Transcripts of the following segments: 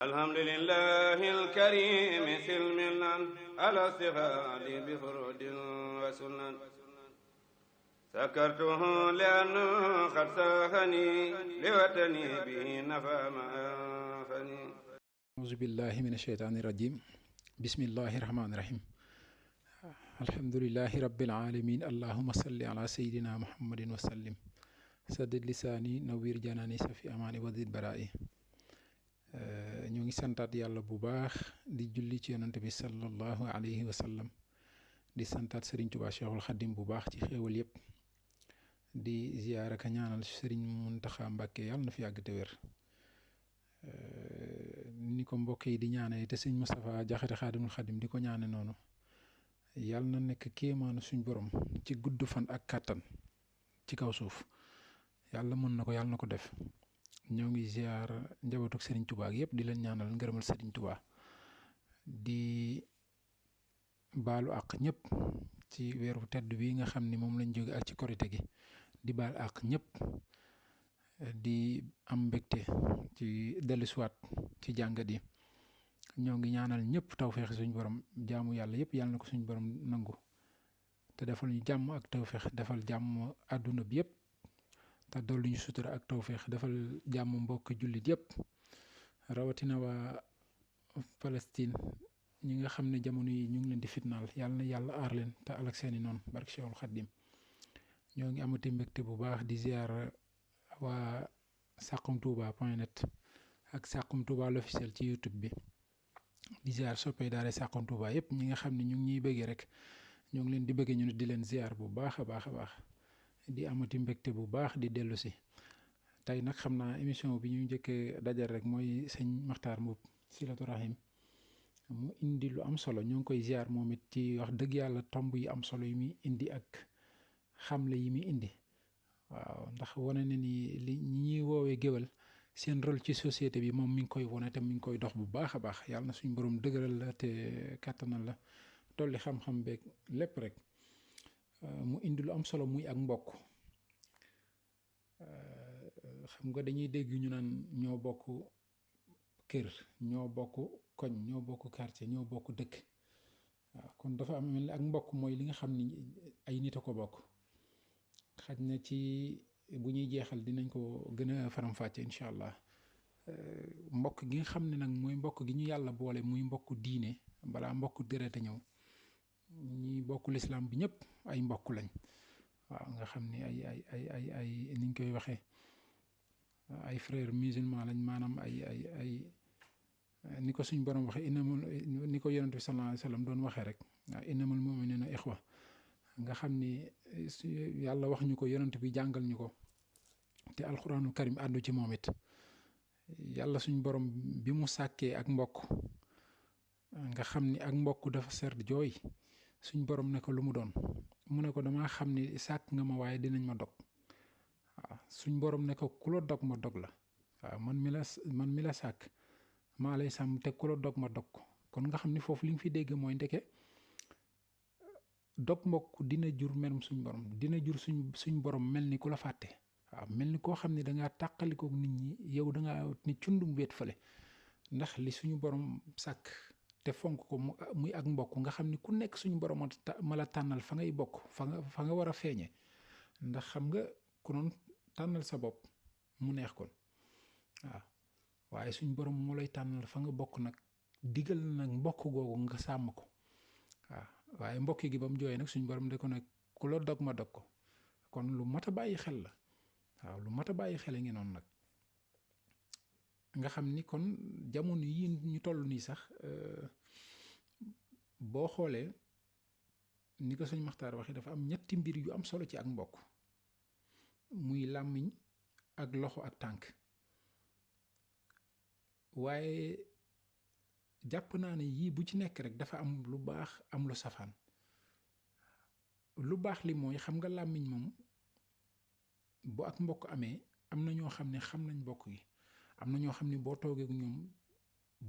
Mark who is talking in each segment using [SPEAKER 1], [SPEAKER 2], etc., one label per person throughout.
[SPEAKER 1] alhamdulillahi alkarimi silmilan ala sihadi bi furudin wa sunan sakartuhu lianna qad sahani liwatani bihi nafa ma anfani
[SPEAKER 2] auzu billahi min asheytaani rajim bismillahi rahmaani rahim alhamdulillahi rabbil alamin allahuma salli ala sayidina muhammadin wa sallim saddid lisaani nawwir janaani safi amaani wadid baraa'i ñoo ngi santaat yàlla bu baax di julli ci yonante bi sallallahu alayhi wa sallam di santaat sëriñ Tuubaa Cheikhul Xadim bu baax ci xéewal yépp di ziyaara ka ñaanal sëriñ Muntaxa Mbàkke yàlla na fi yàgg te wér ni ko mbokk yi di ñaane te sëñ Moustapha Jaxate Xaadimul Xadim di ko ñaane noonu yàlla na nekk kéemaanu suñ borom ci gudd fan ak kàttan ci kaw suuf yàlla mën na ko yàlla na ko def ñoo ngi ziar njabootuk Serigne Touba ak yëpp di leen ñaanal ngërëmal Serigne Touba di baalu àq ñëpp ci weeru tedd bi nga xam ni moom lañ jóge ak ci korite gi di baal àq ñëpp di am mbégte ci dellusiwaat ci jàngat yi ñoo ngi ñaanal ñëpp tawféex suñu borom jaamu yàlla yëpp yàlla na ko suñu borom nangu te defal ñu jàmm ak tawféex defal jàmm àdduna bi yëpp. te dolli ñu sutura ak tawféex defal jàmm mbokk jullit yëpp rawatina waa Palestine ñi nga xam ne jamono yi ñu ngi leen di fitnaal yàlla na yàlla aar leen te alak seeni noonu barke Cheikhul Khadim ñoo ngi amati mbégte bu baax di ziar waa saxumtouba.net ak Saxum Touba l'officiel ci YouTube bi di ziar soppee daare Saxum Touba yëpp ñi nga xam ne ñu ngi ñuy bëggee rek ñoo ngi leen di bëggee ñu ne di leen ziar bu baax a baax a baax di amati mbégte bu baax di dellu si tey nag xam naa émission bi ñu njëkk dajal rek mooy sëñ Maxtaar Mbuub Silatu Rahim mu indi lu am solo ñoo ngi koy ziar moom it ci wax dëgg yàlla tomb yi am solo yi muy indi ak xamle yi muy indi waaw ndax wane na ni li ñuy woowee géwal seen rôle ci société bi moom mi ngi koy wane te mi ngi koy dox bu baax a baax yàlla na suñu borom dëgëral la te kàttanal la tolli xam-xam beeg lépp rek. mu indi lu am solo muy ak mbokk xam nga dañuy dégg ñu naan ñoo bokk kër ñoo bokk koñ ñoo bokk quartier ñoo bokk dëkk waaw kon dafa am mel ni ak mbokk mooy li nga xam ni ay nit a ko bokk xaj na ci bu ñuy jeexal dinañ ko gën a faram-fàcce incha allah mbokk gi nga xam ne nag mooy mbokk gi ñu yàlla boole muy mbokk diine balaa mbokk deret a ñëw ñi bokk lislaam bi ñëpp ay mbokk lañ waaw nga xam ni ay niñ koy waxee ay frère musulman lañ maanaam ay ni ko suñ borom waxee ni ko yonent bi sallallahu alayhi wa sallam doon waxee rek waaw innamal mu'minuna ixwa nga xam ni yàlla wax ñu ko yonent bi jàngal ñu ko te alxuraanu karim àddu ci moom it yàlla suñ borom bi mu sàkkee ak mbokk nga xam ni ak mbokk dafa serd jooy suñ borom ne ko lu mu doon mu ne ko damaa xam ni sàkk nga ma waaye dinañ ma dog waaw suñ borom ne ko ku la dog ma dog la waaw man mi la sàkk maa lay sàmm te ku la dog ma dog ko kon nga xam ni foofu li nga fi dégg mooy ndeke dog mbokk dina jur merum suñ borom dina jur suñ borom mel ni ku la fàtte waaw mel ni koo xam ne dangaa tàqalikook nit ñi yow dangaa ni cundum wéet fële ndax li suñu borom sàkk te fonk ko muy ak mbokk nga xam ni ku nekk suñu borom ma la tànnal fa ngay bokk fa nga war a feeñe ndax xam nga ku noon tànnal sa bopp mu neex kon waaw waaye suñu borom moo lay tànnal fa nga bokk nag digal nag mbokk googu nga sàmm ko waaw waaye mbokk gi ba mu jooyee nag suñu borom de ko nag ku la dog ma dog ko kon lu mat a bàyyi xel la waaw lu mat a bàyyi xel ngi noonu nag nga xam ni kon jamono yi ñu toll nii sax boo xoolee ni ko sëñ Maxtaar waxee dafa am ñetti mbir yu am solo ci ak mbokk muy làmmiñ ak loxo ak tànk waaye jàpp naa ne yii bu ci nekk rek dafa am lu baax am lu safaan lu baax li mooy xam nga làmmiñ moom bu ak mbokk amee am na ñoo xam ne xam nañ mbokk gi am na ñoo xam ne boo toogee ak ñoom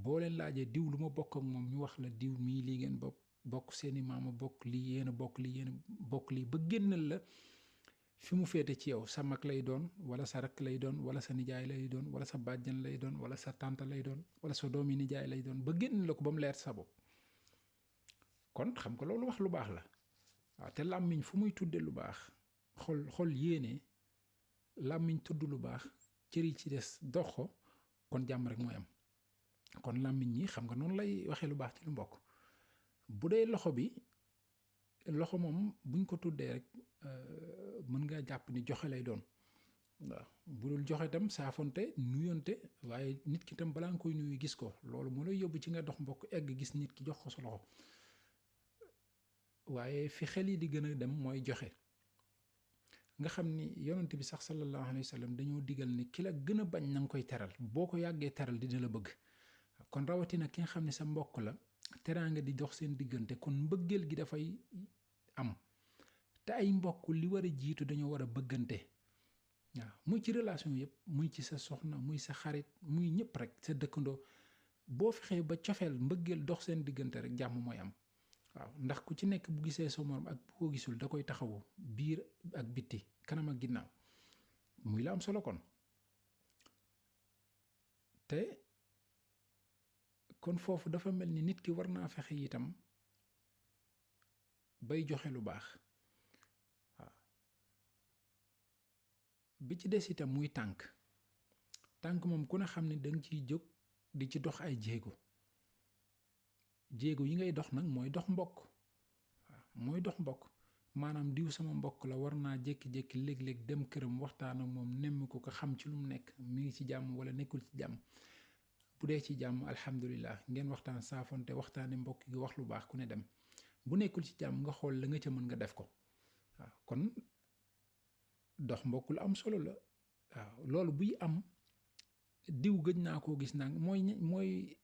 [SPEAKER 2] boo leen laajee diw lu ma bokk ak moom ñu wax la diw mii lii ngeen bokk seeni maama bokk lii yéen a bokk lii ba génnal la fi mu féete ci yow sa mag lay doon wala sa rakk lay doon wala sa nijaay lay doon wala sa bàjjan lay doon wala sa tànta lay doon wala sa doomi nijaay lay doon ba génn la ko ba mu leer sa bopp kon xam nga loolu wax lu baax la waaw te làmmiñ fu muy tudde lu baax xol yéene làmmiñ tudd lu baax cër yi ci des dox ko kon jàmm rek mooy am kon làmmiñ ñi xam nga noonu lay waxee lu baax ci lu mbokk bu dee loxo moom buñ ko tuddee rek mën nga jàpp ni joxe lay doon waaw bu dul joxe tam saafonte nuyonte waaye nit ki tam balaa nga koy nuyu gis ko loolu moo lay yóbbu ci nga dox mbokk egg gis nit ki jox ko sa loxo waaye fi xel yi di gën a dem mooy joxe nga xam ni yonent bi sax sallallahu alayhi wa sallam dañoo digal ni ki la gën a bañ na nga koy teral boo ko yàggee teral dina la bëgg kon rawatina ki nga xam ne sa mbokk la teraanga di dox seen diggante kon mbëggeel gi dafay am te ay mbokk li war a jiitu dañoo war a bëggante waaw muy ci relation yëpp muy ci sa soxna muy sa xarit muy ñëpp rek sa dëkkandoo boo fexee ba cofeel mbëggeel dox seen diggante rek jàmm mooy am waaw ndax ku ci nekk bu gisee sa morom ak bu ko gisul da koy taxawu biir ak bitti kanam ak ginnaaw muy la am solo kon te kon foofu dafa mel ni nit ki war naa fexe itam bay joxe lu baax waaw bi ci des itam muy tànk moom ku ne xam ne danga ciy jóg di ci dox ay jéego yi ngay dox nag mooy dox mbokk waaw mooy dox mbokk maanaam diw sama mbokk la war naa jékki-jékki léeg-léeg dem këram waxtaan ak moom nemm ko xam ci lu mu nekk mi ngi ci jàmm wala nekkul ci jàmm bu dee ci jàmm alhamdulilah ngeen waxtaan saafonte waxtaane mbokk gi wax lu baax ku ne dem bu nekkul ci jàmm nga xool la nga ca mën nga def ko waaw kon dox mbokk lu am solo la waaw loolu buy am diw gëj naa koo gis naa mooy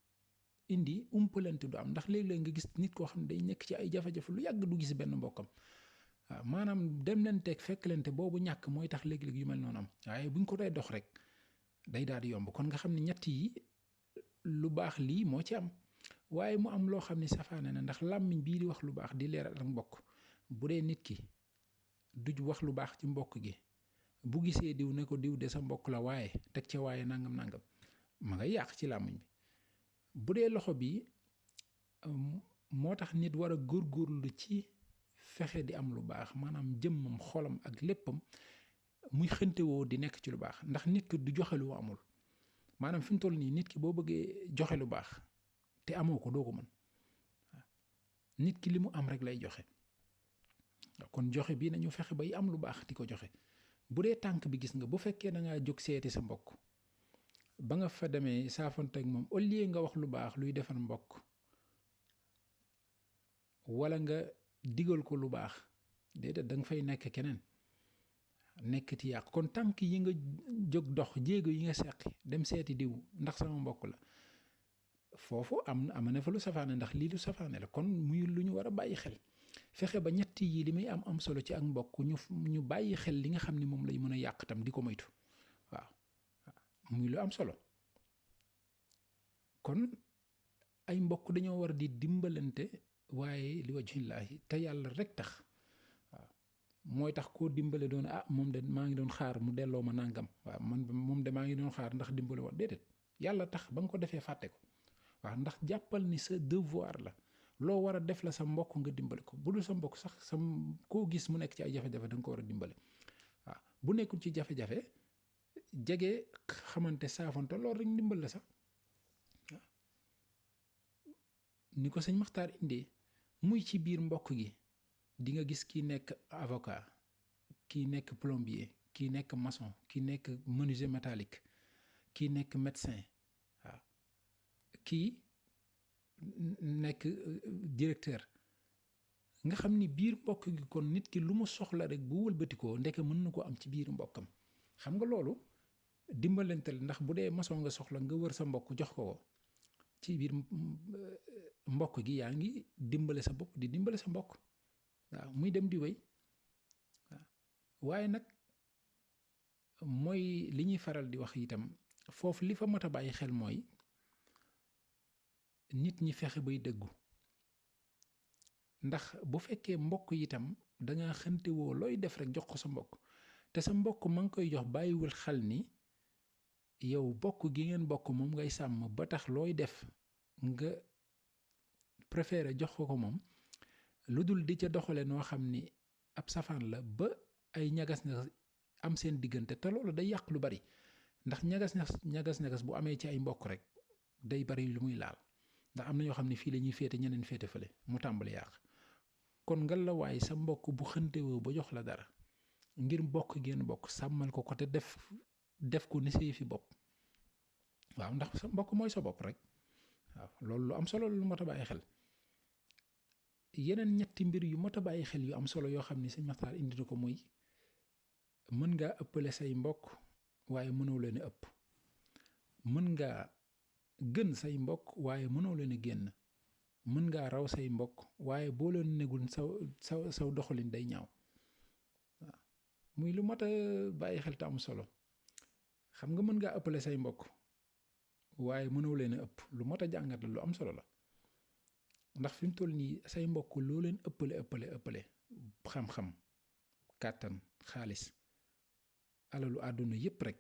[SPEAKER 2] indi umpalante du am ndax léeg-léeg nga gis nit koo xam ne day nekk ci ay jafe-jafe lu yàgg du gis benn mbokkam waaw maanaam dem leen teg fekk leen te boobu ñàkk mooy tax léeg-léeg yu mel noonu am waaye buñ ko dee dox rek day daal di yomb kon nga xam ne ñett yi lu baax lii moo ci am waaye mu am loo xam ne safaane na ndax làmmiñ bii di wax lu baax di leeral ak mbokk bu dee nit ki du wax lu baax ci mbokk gi bu gisee diw ne ko diw de sa mbokk la waaye teg ca waaye nangam ma ngay yàq ci làmmiñ bi bu dee loxo bi moo tax nit war a góorgóorlu ci fexe di am lu baax maanaam jëmmam xolam ak léppam muy xëntewoo di nekk ci lu baax ndax nit ki du joxe lu amul maanaam fi mu toll nii nit ki boo bëggee joxe lu baax te amoo ko doo ko mën waaw nit ki li mu am rek lay joxe kon joxe bii nañu fexe bay am lu baax di ko joxe bu dee tànk bi gis nga bu fekkee da ngaa jóg seeti sa mbokk ba nga fa demee saafante ak moom au lieu nga wax lu baax luy defar mbokk wala nga digal ko lu baax déedéet da nga fay nekk keneen nekkati yàq kon tànk yi nga jóg dox jéego yi nga seqi dem seeti diw ndax sama mbokk la foofu am na fa lu safaane ndax lii lu safaane la kon muy lu ñu war a bàyyi xel fexe ba ñett yi li muy am solo ci ak mbokk ñu bàyyi xel li nga xam ne moom lay mën a yàq tam di ko moytu waaw muy lu am solo kon ay mbokk dañoo war di dimbalante waaye li wajhillaahi te yàlla rek tax waaw mooy tax koo dimbale doon moom de maa ngi doon xaar mu delloo ma nangam waaw moom de maa ngi doon xaar ndax dimbale woon déedéet yàlla tax ba nga ko defee fàtte ko waaw ndax jàppal ni sa devoir la loo war a def la sa mbokk nga dimbale ko bu dul sa mbokk sax koo gis mu nekk ci ay jafe-jafe da nga ko war a dimbale waaw bu nekkul ci jafe-jafe jege xamante saafante loolu rek ndimbal la sax waaw ni ko sëñ Maxtaar indee muy ci biir mbokk gi di nga gis kii nekk avocat kii nekk plombier kii nekk maçon kii nekk menuisier métallique kii nekk médecin waaw kii nekk directeur nga xam ni biir mbokk gi kon nit ki lu mu soxla rek bu wëlbatikoo ndeke mën na ko am ci biir mbokkam xam nga loolu dimbalante la ndax bu dee maçon nga soxla nga wër sa mbokk jox ko ci biir mbokk gi yaa ngi dimbale sa bopp di dimbale sa mbokk waaw muy dem di wéy waaw waaye nag mooy li ñuy faral di wax itam foofu li fa mat a bàyyi xel mooy nit ñi fexe bay dëggu ndax bu fekkee mbokk itam danga xëntewoo looy def rek jox ko sa mbokk te sa mbokk ma nga koy jox bàyyiwul xel ni yow bokk gi ngeen bokk moom ngay sàmm ba tax looy def nga préféré jox ko moom lu dul di ca doxale noo xam ni ab safaan la ba ay ñagas-ñagas am seen diggante te loolu day yàq lu bari ndax ñagas-ñagas bu amee ci ay mbokk rek day bari lu muy laal ndax am na ñoo xam ne fii la ñuy féete ñeneen féete fële mu tàmbali yàq kon nga la waaye sa mbokk bu xëntewoo ba jox la dara ngir mbokk ngeen bokk sàmmal ko te def ko ni say fi bopp waaw ndax sa mbokk mooy sa bopp rek waaw loolu lu am solo lu mot a bàyyi xel yeneen ñetti mbir yu mot a bàyyi xel yu am solo yoo xam ni sëñ Maxtaar indi na ko muy mën ngaa ëppale say mbokk waaye mënoo leen a ëpp mën ngaa gën say mbokk waaye mënoo leen a génn mën ngaa raw say mbokk waaye boo leen negul saw doxalin day ñaaw waaw muy lu mot a bàyyi xel te am solo xam nga mën ngaa ëppale say mbokk waaye mënoo leen a ëpp lu mot a jàngat la lu am solo la ndax fi mu toll nii say mbokk loo leen ëppale xam-xam kàttan xaalis alalu àdduna yépp rek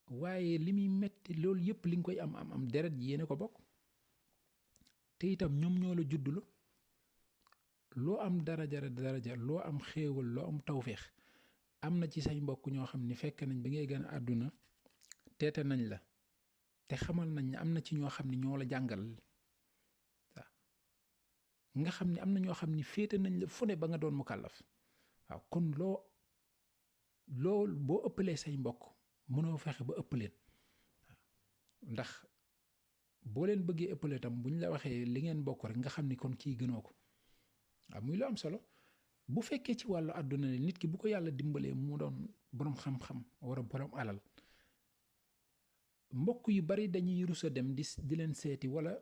[SPEAKER 2] waaye li muy metti loolu yépp li nga koy am deret ji yéene ko bokk te itam ñoom ñoo la juddlu loo am daraja loo am xéewal loo am tawféex am na ci say mbokk ñoo xam ni fekk nañ ba ngay gën a àdduna teete nañ la te xamal nañ ne am na ci ñoo xam ni ñoo la jàngal waaw nga xam ni am na ñoo xam ni féete nañ la fu ne ba nga doon mu kàllaf waaw kon loolu boo ëppalee say mbokk mënoo fexe ba ëpp leen waaw ndax boo leen bëggee ëppale tam bu ñu la waxee li ngeen bokk rek nga xam ni kon kii gënoo ko waaw muy lu am solo bu fekkee ci wàllu àdduna ne nit ki bu ko yàlla dimbalee mu doon boroom xam-xam wala boroom alal mbokk yu bari dañuy rus a dem di leen seeti wala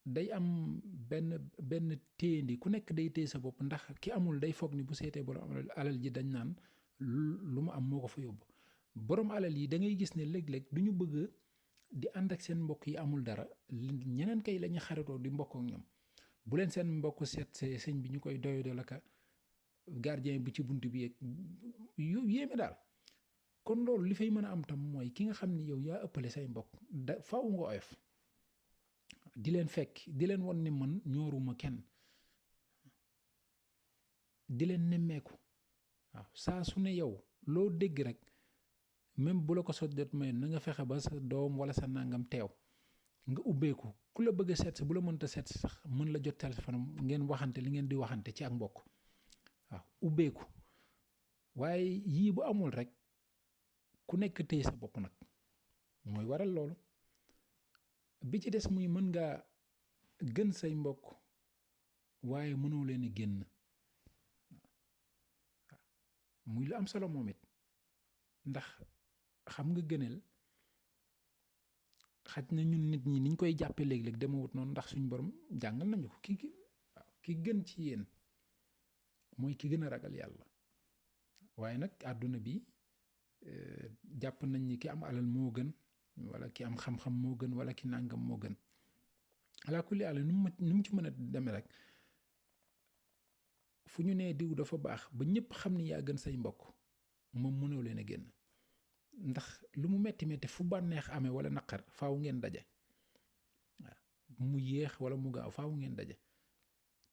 [SPEAKER 2] day am benn téyendi ku nekk day téye sa bopp ndax ki amul day foog ni bu seetee boroom alal ji dañ naan lu mu am moo ko fa yóbbu boroom alal yi da ngay gis ne léeg-léeg du ñu bëgg di ànd ak seen mbokk yi amul dara ñeneen kay la ñu xaritoo di mbokk ak ñoom bu leen seen mbokk seet see sëñ bi ñu koy doyoo la ka gardien bi ci bunt bi yeeg yu yéeme daal kon loolu li fay mën a am tam mooy ki nga xam ni yow yaa ëppale say mbokk faaw nga oyof di leen fekk di leen won ni man ñooruma kenn di leen nemmeeku waaw saa su ne yow loo dégg rek même bu la ko sot may na nga fexe ba sa doom wala sa nangam teew nga ubbeeku ku la bëgg a seet si bu la mënta seet si sax mën la jot téléphone ngeen waxante li ngeen di waxante ci ak mbokk waaw ubbeeku waaye yii bu amul rek ku nekk téye sa bopp nag mooy waral loolu bi ci des muy mën ngaa gën say mbokk waaye mënoo leen a génn waaw muy lu am solo moom it ndax xam nga gëneel xaj na ñun nit ñi niñ koy jàppee léeg-léeg demawut noonu ndax suñu borom jàngal nañu ko ki gën ci yéen mooy ki gën a ragal yàlla waaye nag àdduna bi jàpp nañ ni ki am alal moo gën wala ki am xam-xam moo gën wala ki nàngam moo gën alaa kulli àll nu mu ci mën a demee rek fu ñu nee diw dafa baax ba ñëpp xam ni yaa gën say mbokk moom mënoo leen a génn ndax lu mu metti metti fu bànneex amee wala naqar faaw ngeen daje waaw mu yéex wala mu gaaw faaw ngeen daje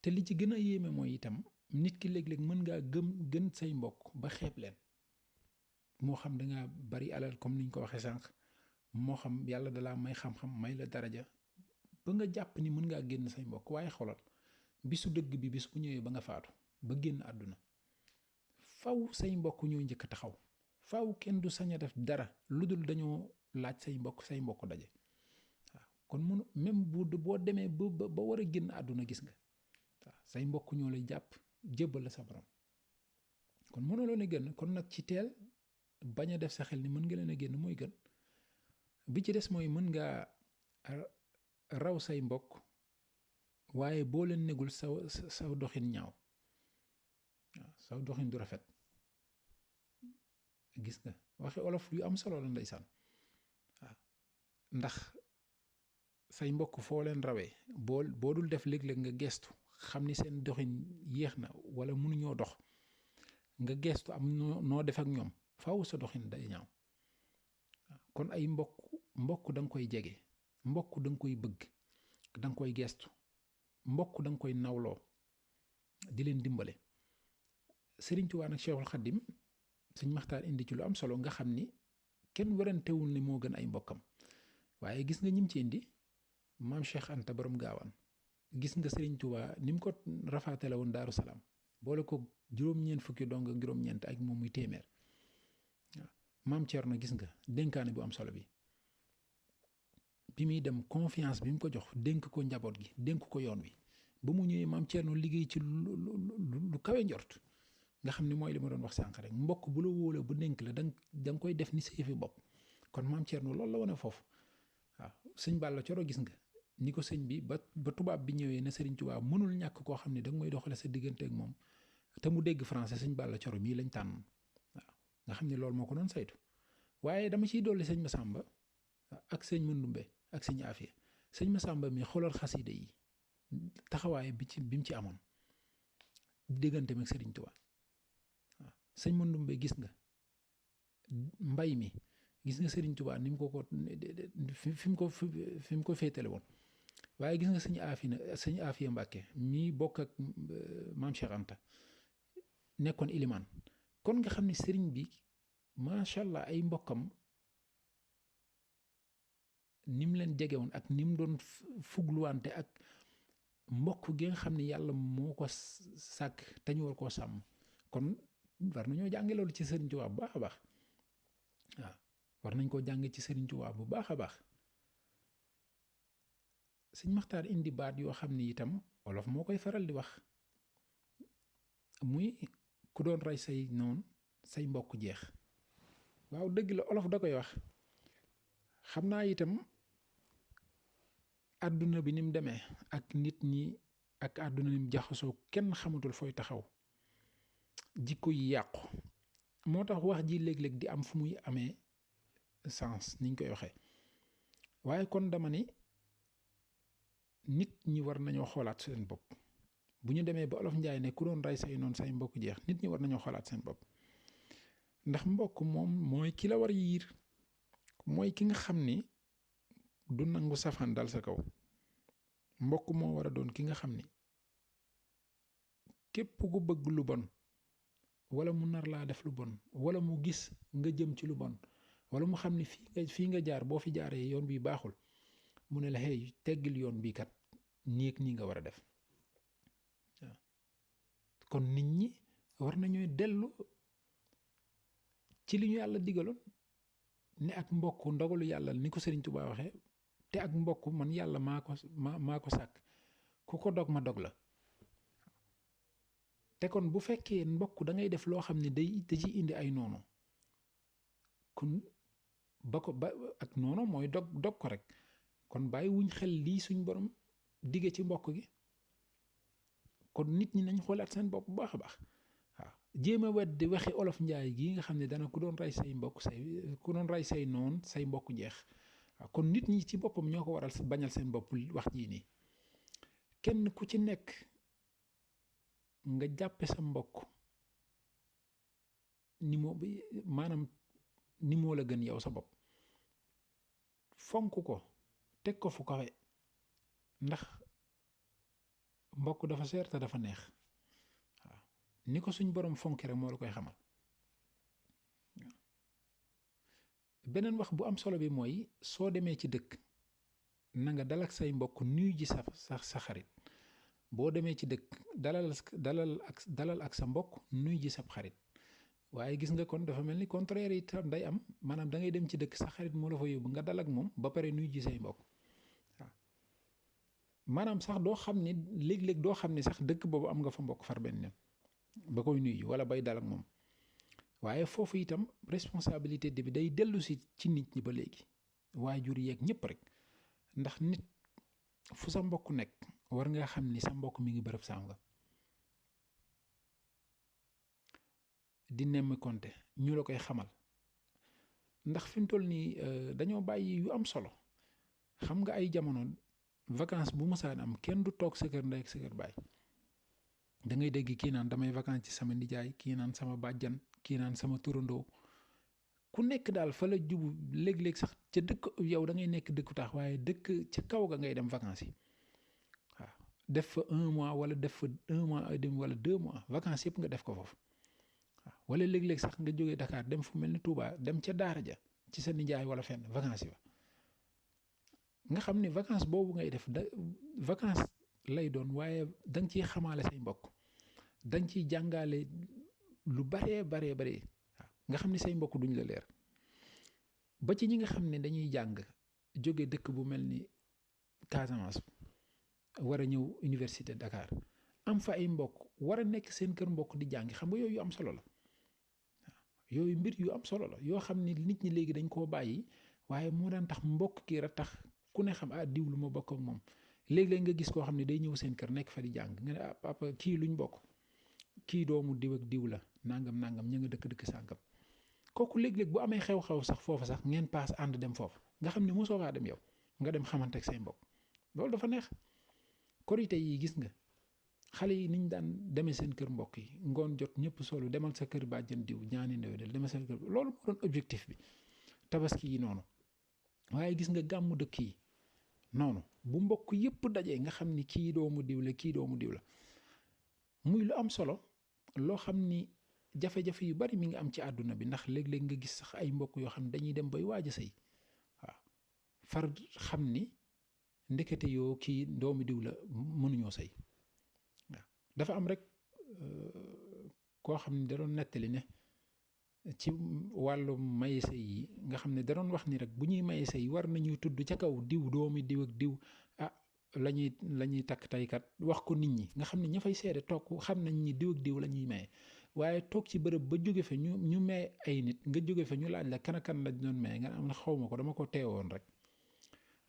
[SPEAKER 2] te li ci gën a yéeme mooy itam nit ki léeg-léeg mën ngaa gën say mbokk ba xeeb leen moo xam dangaa bari alal comme niñ ko waxee sànq moo xam yàlla dalaa may xam-xam may la daraja ba nga jàpp ni mën ngaa génn say mbokk waaye xoolal bisu dëgg bi bis bu ñëwee ba nga faatu ba génn àdduna faw say mbokk ñoo njëkk taxaw faw kenn du sañ a def dara lu dul dañoo laaj say mbokk daje waaw kon mënu même boo demee ba war a génn àdduna gis nga waaw say mbokk ñoo lay jàpp jébbal la sa borom kon mënoo leen a génn kon nag ci teel bañ a def sa xel ni mën nga leen a génn mooy gën bi ci des mooy mën ngaa raw say mbokk waaye boo leen negul sa doxin ñaaw waaw sa doxin du rafet gis nga waxe olof yu am solo la ndeysaan waaw ndax say mbokk foo leen rawee boo dul def léeg-léeg nga gestu xam ni seen doxin yéex na wala mënuñoo dox nga geestu am noo def ak ñoom faaw sa doxin day ñaaw. kon ay mbokk da nga koy jege, mbokk da nga koy bëgg, da nga koy geestu, mbokk da nga koy nawloo di leen dimbale. Sëriñ Tuubaa nag Cheikhul Khadim Sëñ Maxtaar indi ci lu am solo nga xam ni kenn werantewul ne moo gën ay mbokkam, waaye gis nga ñim ci indi maam Cheikh Anta borom gaawaan, gis nga Sëriñ Tuubaa ni mu ko rafaatale woon Daaru Salaam boole ko juróom-ñeent fukki dong ak juróom-ñeent ak moom muy téeméer. waaw maam Thierno gis nga dénkaane bu am solo bi muy dem confiance bi mu ko jox dénk ko njaboot gi dénk ko yoon wi ba mu ñëwee maam Thierno liggéey ci lu kawe njort. nga xam ni mooy li ma doon wax sànq rek mbokk bu la wóolee bu dénk la da nga koy def ni sa yëfi bopp. kon maam Thierno loolu la wane foofu. waaw sëñ Balla Coro gis nga ni ko sëñ bi ba tubaab bi ñëwee ne Sëriñ Tuubaa mënul ñàkk koo xam ne danga may doxale sa diggante ak moom te mu dégg français sëñ Balla Coro mii lañ tànn. waaw nga xam ne loolu moo ko doon saytu. waaye dama ciy dolli sëñ Masamba ak sëñ Mandumbe ak sëñ Afia sëñ Masamba mi xoolal xasida yi taxawaay bi mu ci amoon digganteem ak Sëriñ Tuubaa. sëñ Mandumbe gis nga mbay mi gis nga Sëriñ Tuubaa ni mu ko fi mu ko féetale woon. waaye gis nga sëñ Afiya Mbàkke mii bokk ak maam Cheikh Anta nekkoon ilimaan. kon nga xam ne sëriñ bi macha allah ay mbokkam ni mu leen jege woon ak ni mu doon fugluwante ak mbokk gi nga xam ne yàlla moo ko sàkk te ñu war koo sàmm. kon war nañoo jànge loolu ci Sëriñ Tuubaa bu baax a baax. waaw war nañ koo jànge ci Sëriñ Tuubaa bu baax a baax. Sëñ Maxtaar indi baat yoo xam ni itam olof moo koy faral di wax muy ku doon rey say noon say mbokk jeex. waaw dëgg la olof da koy wax. xam naa itam àdduna bi ni mu demee ak nit ñi ak àdduna ni mu jaxasoo kenn xamatul fooy taxaw. jikko yi yàqu moo tax wax ji léeg-léeg di am fu muy amee sens niñ koy waxee. waaye kon dama ni nit ñi war nañoo xoolaat seen bopp bu ñu demee ba olof njaay ne ku doon rey say noonu say mbokk jeex nit ñi war nañoo xoolaat seen bopp. ndax mbokk moom mooy ki la war yiir, mooy ki nga xam ni du nangu safaan dal sa kaw. mbokk moo war a doon ki nga xam ni képp ku bëgg lu bon wala mu nar laa def lu bon wala mu gis nga jëm ci lu bon wala mu xam ni fii nga jaar boo fi jaaree yoon bi baaxul mu ne la hey teggil yoon bii kat nii ak nii nga war a def. waaw kon nit ñi war nañooy dellu ci li ñu yàlla digaloon ne ak mbokk ndogalu yàlla ni ko Sëriñ Tuubaa waxee te ak mbokk man yàlla maa ko sàkk ku ko dog ma dog la. te kon bu fekkee mbokk da ngay def loo xam ne da ci indi ay noonu kon ba ak noonu mooy dog ko rek. kon bàyyi wuñ xel lii suñ borom dige ci mbokk gi. kon nit ñi nañ xoolaat seen bopp bu baax a baax. waaw jéem a weddi waxi olof njaay gii nga xam ne dana ku doon rey say mbokk ku doon rey say noon say mbokk jeex. waaw kon nit ñi ci boppam ñoo ko waral bañal seen bopp wax jii nii. kenn ku ci nekk nga jàppe sa mbokk ni moo la gën yow sa bopp. fonk ko teg ko fu kawe ndax mbokk dafa seer te dafa neex. waaw ni ko suñ borom fonki rek moo la koy xamal. beneen wax bu am solo bi mooy soo demee ci dëkk na nga dal ak say mbokk nuyu ji sa xarit. boo demee ci dëkk dalal ak sa mbokk nuyu ji sab xarit. waaye gis nga kon dafa mel ni contraire yi tam day am maanaam da ngay dem ci dëkk sa xarit moo la fa yóbbu nga dal ak moom ba pare nuyu ji say mbokk. waaw maanaam sax doo xam ni léeg-léeg doo xam ni sax dëkk boobu am nga fa mbokk far benn yoon ba koy nuyu wala bay dal ak moom. waaye foofu itam responsabilité bi day dellu si ci nit ñi ba léegi waajur yeeg ñëpp rek ndax nit fu sa mbokk nekk war nga xam ni sa mbokk mi ngi bërëb sàngam di nemmi konte ñu la koy xamal ndax fi mu toll nii dañoo bàyyi yu am solo. xam nga ay jamono vacances bu mësaan am kenn du toog sa kër ndey ak sa kër baay. da ngay dégg kii naan damay vacances ci sama nijaay, kii naan sama bàjjan, kii naan sama turandoo. ku nekk daal fa la jubu léeg-léeg sax ca dëkk yow da ngay nekk dëkku taax waaye dëkk ca kaw ga ngay dem vacances yi waaw def fa 1 mois wala def fa 1 mois et demi wala 2 mois vacances yëpp nga def ko foofu waaw wala léeg-léeg sax nga jógee Dakar dem fu mel ni Touba dem ca daara ja ci sa nijaay wala fenn vacances yi ba nga xam ne vacances boobu ngay def vacances lay doon waaye da nga ciy xamaale say mbokk da nga ciy jàngaale lu baree baree baree waaw nga xam ne say mbokk duñ la leer ba ci ñi nga xam ne dañuy jàng jóge dëkk bu mel ni Casamance war a ñëw université Dakar am fa ay mbokk war a nekk seen kër mbokk di jàngi xam nga yooyu am solo la waaw yooyu mbir yu am solo la yoo xam ne nit ñi léegi dañ koo bàyyi waaye moo daan tax mbokk kii ra tax ku ne xam diw lu ma bokk ak moom léeg-léeg nga gis koo xam ne day ñëw seen kër nekk fa di jàng nga ne papa kii luñ bokk kii doomu diw ak diw la nangam ña nga dëkk sàngam kooku léeg-léeg bu amee xew-xew sax foofu sax ngeen paas ànd dem foofu nga xam ne mosoo faa dem yow nga dem xamante ak say mbokk loolu dafa neex. korite yi gis nga xale yi niñ daan demee seen kër mbokk yi ngoon jot ñëpp solo demal sa kër bàjjan diw ñaani ndewenal demal sa kër loolu moo doon objectif bi. tabaski yi noonu waaye gis nga gàmmu dëkk yi noonu bu mbokk yëpp dajee nga xam ni kii doomu diw la kii doomu diw la muy lu am solo loo xam ni jafe-jafe yu bari mi ngi am ci àdduna bi ndax léeg-léeg nga gis sax ay mbokk yoo xam ne dañuy dem bay waaj a sëy waaw far xam ni ndekete yoo kii doomu diw la mënuñoo sëy waaw dafa am rek koo xam ne da doon nettali ne ci wàllu maye sëy yi nga xam ne da doon wax ni rek bu ñuy maye sëy war nañuy tudd ca kaw diw doomi diw ak diw la ñuy takk taykat wax ko nit ñi nga xam ne ña fay seede toog xam nañ ni diw ak diw la ñuy maye waaye toog ci bërëb ba jóge fa ñu maye ay nit nga jóge fa ñu laaj la kan ak kan lañ doon maye nga am na xaw ma ko dama ko teewoon rek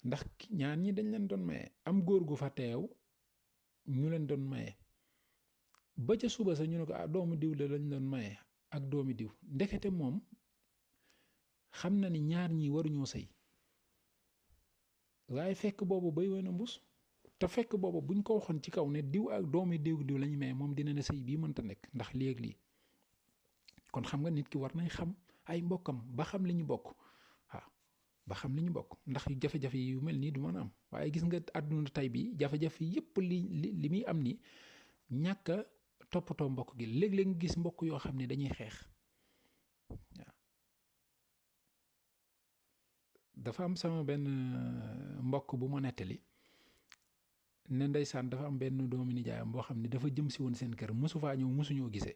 [SPEAKER 2] ndax ñaar ñi dañ leen doon maye am góor gu fa teew ñu leen doon maye ba ca suba sa ñu ne ko doomu diw la lañ doon maye ak doomi diw ndekete moom xam na ni ñaar ñi waruñoo sëy waaye fekk boobu bay woon a mbus te fekk boobu buñ ko waxoon ci kaw ne diw ak doomi diw lañu maye moom dina ne sëy bii mënta nekk ndax lii ak lii kon xam nga nit ki war nay xam ay mbokkam ba xam li ñu bokk waaw ba xam li ñu bokk ndax jafe-jafe yu mel nii du mën a am waaye gis nga àdduna tey bi jafe-jafe yépp li muy am ni ñàkk a toppatoo mbokk gi léeg-léeg nga gis mbokk yoo xam ne dañuy xeex waaw dafa am sama benn mbokk bu ma nettali ne ndeysaan dafa am benn doomu nijaayam boo xam ne dafa jëm si woon seen kër mosu faa ñëw mosuñoo gisee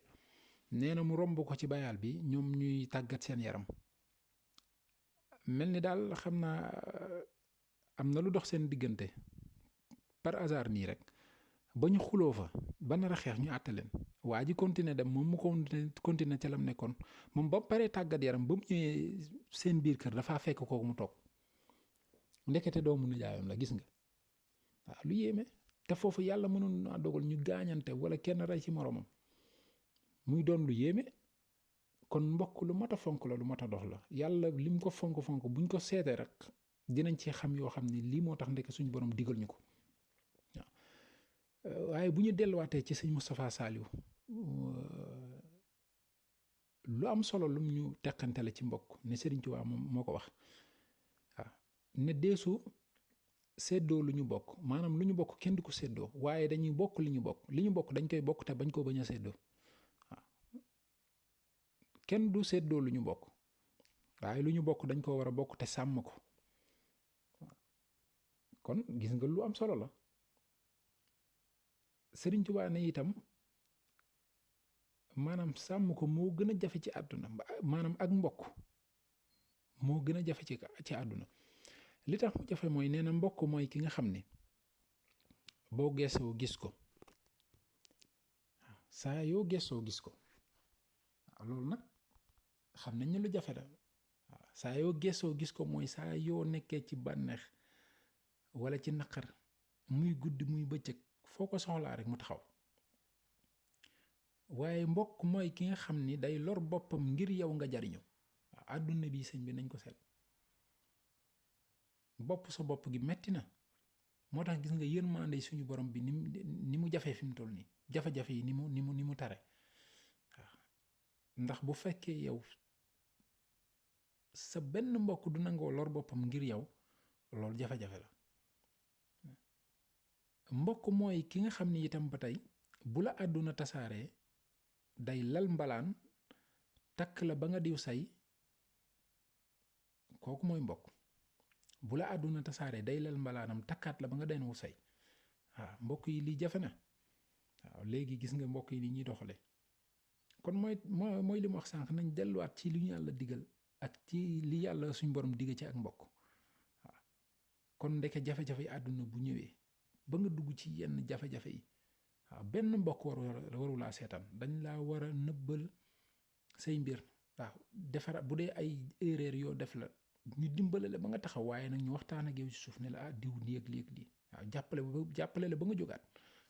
[SPEAKER 2] nee na mu romb ko ci bayaal bi ñoom ñuy tàggat seen yaram mel ni daal xam naa am na lu dox seen diggante par hasard nii rek ba ñu xuloo fa ba nar a xeex ñu àtte leen waa ji continuer dem moom mu continuer ca lam nekkoon moom ba paree tàggat yaram ba mu ñëwee seen biir kër dafaa fekk kooku mu toog ndekete doomu nijaayam la gis nga waaw lu yéeme te foofu yàlla mënoon naa dogal ñu gaañante wala kenn rey ci moromam muy doon lu yéeme kon mbokk lu mat a fonk la lu mat a dox la yàlla lim ko fonk buñ ko seetee rek dinañ ci xam yoo xam ne lii moo tax ndeke suñu borom digal ñu ko waaw waaye bu ñu delluwaatee ci sëñ Moustapha Saliou lu am solo lum ñu teqante la ci mbokk ne Sëriñ Tuubaa moom moo ko wax waaw ne deesu séddoo lu ñu bokk maanaam lu ñu bokk kenn du ko séddoo waaye dañuy bokk li ñu bokk dañ koy bokk te bañ koo bañ a séddoo waaw kenn du séddoo lu ñu bokk waaye lu ñu bokk dañ ko war a bokk te sàmm ko kon gis nga lu am solo la Sëriñ Tuubaa ne itam maanaam sàmm ko moo gën a jafe ci àdduna maanaam ak mbokk moo gën a jafe ci àdduna li tax mu jafe mooy nee na mbokk mooy ki nga xam ne boo geesoo gis ko waaw saa yoo geesoo gis ko waaw loolu nag xam nañ ne lu jafe la waaw saa yoo geesoo gis ko mooy saa yoo nekkee ci bànneex wala ci naqar muy guddi muy bëccëg foo ko soxlaa rek mu taxaw waaye mbokk mooy ki nga xam ni day lor boppam ngir yow nga jariñu waaw àdduna bi sëñ bi nañ ko seet bopp sa bopp gi metti na moo tax gis nga yërmande suñu borom bi ni mu jafee fi mu toll nii jafe-jafe yi ni mu tare waaw ndax bu fekkee yow sa benn mbokk du nangoo lor boppam ngir yow loolu jafe-jafe la mbokk mooy ki nga xam ni itam ba tey bu la àdduna tasaaree day lal mbalaan takk la ba nga diw say kooku mooy mbokk bu la àdduna tasaaree day lal mbalaanam takkaat la ba nga denu say waaw mbokk yi lii jafe na waaw léegi gis nga mbokk yi ni ñuy doxale kon mooy li mu wax sànq nañ delluwaat ci li ñu yàlla digal ak ci li yàlla suñ borom digga ci ak mbokk waaw kon ndeke jafe-jafe yi àdduna bu ñëwee ba nga dugg ci yenn jafe-jafe yi waaw benn mbokk waru laa seetaan dañ laa war a nëbbal say mbir waaw defara bu dee ay erreur yoo def la ñu dimbale la ba nga taxaw waaye nag ñu waxtaan ak yow ci suuf ne la diw lii ak lii ak lii waaw jàppale la ba nga jógaat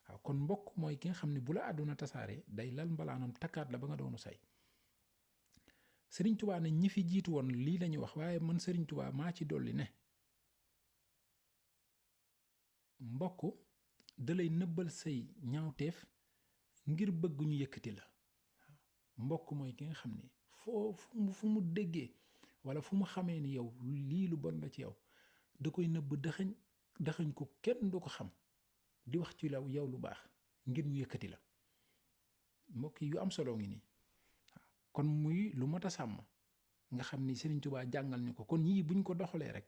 [SPEAKER 2] waaw kon mbokk mooy ki nga xam ne bu la àdduna tasaaree day lal mbalaanam takkaat la ba nga doonu say Sëriñ Tubaa ne ñi fi jiitu woon lii lañuy wax waaye man Sëriñ Tubaa maa ci dolli ne mbokk da lay nëbbal say ñaawteef ngir bëgg ñu yëkkati la mbokk mooy ki nga xam ne fu mu déggee wala fu mu xamee ni yow lii lu bon la ci yow da koy nëbb dëxëñ ko kenn du ko xam di wax ci law yow lu baax ngir ñu yëkkati la mbokk yu am solo ngi nii kon muy lu mat a sàmm nga xam ni Sëriñ Tubaa jàngal ñu ko kon yii buñ ko doxalee rek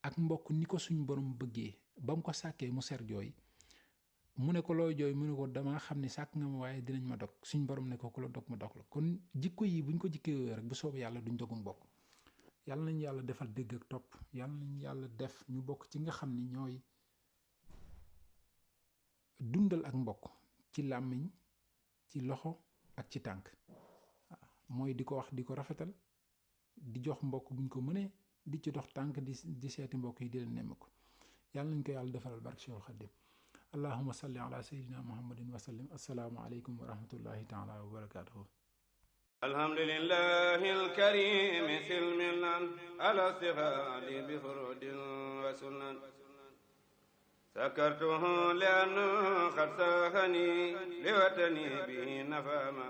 [SPEAKER 2] ak mbokk ni ko suñ borom bëggee ba mu ko sàkkee mu ser jooy mu ne ko looy jooy mu ne ko damaa xam ne sàkk nga ma waaye dinañ ma dog suñ borom ne ko ku la dog ma dog la kon jikko yi buñ ko jikkee rek bu soobee yàlla duñ dogum mbokk yàlla nañ yàlla defal dégg ak topp yàlla nañ yàlla def ñu bokk ci nga xam ni ñooy dundal ak mbokk ci làmmiñ ci loxo ak ci tànk mooy di ko wax di ko rafetal di jox mbokk buñ ko mënee di ci dox tànk di seeti mbokk yi di leen nemm ko yàlla nañ ko yàlla defalal barke Cheikhul Khadim allahumma salli ala sayyidina muhammadin wa sallim assalaamu aleykum wa rahmatullahi taala wa barakatuhu
[SPEAKER 1] alhamdulillahi alkarim silmilan ala sihali bi furudin wa sunan sakartuhu li'annahu qad sahani liwatani bihi nafa ma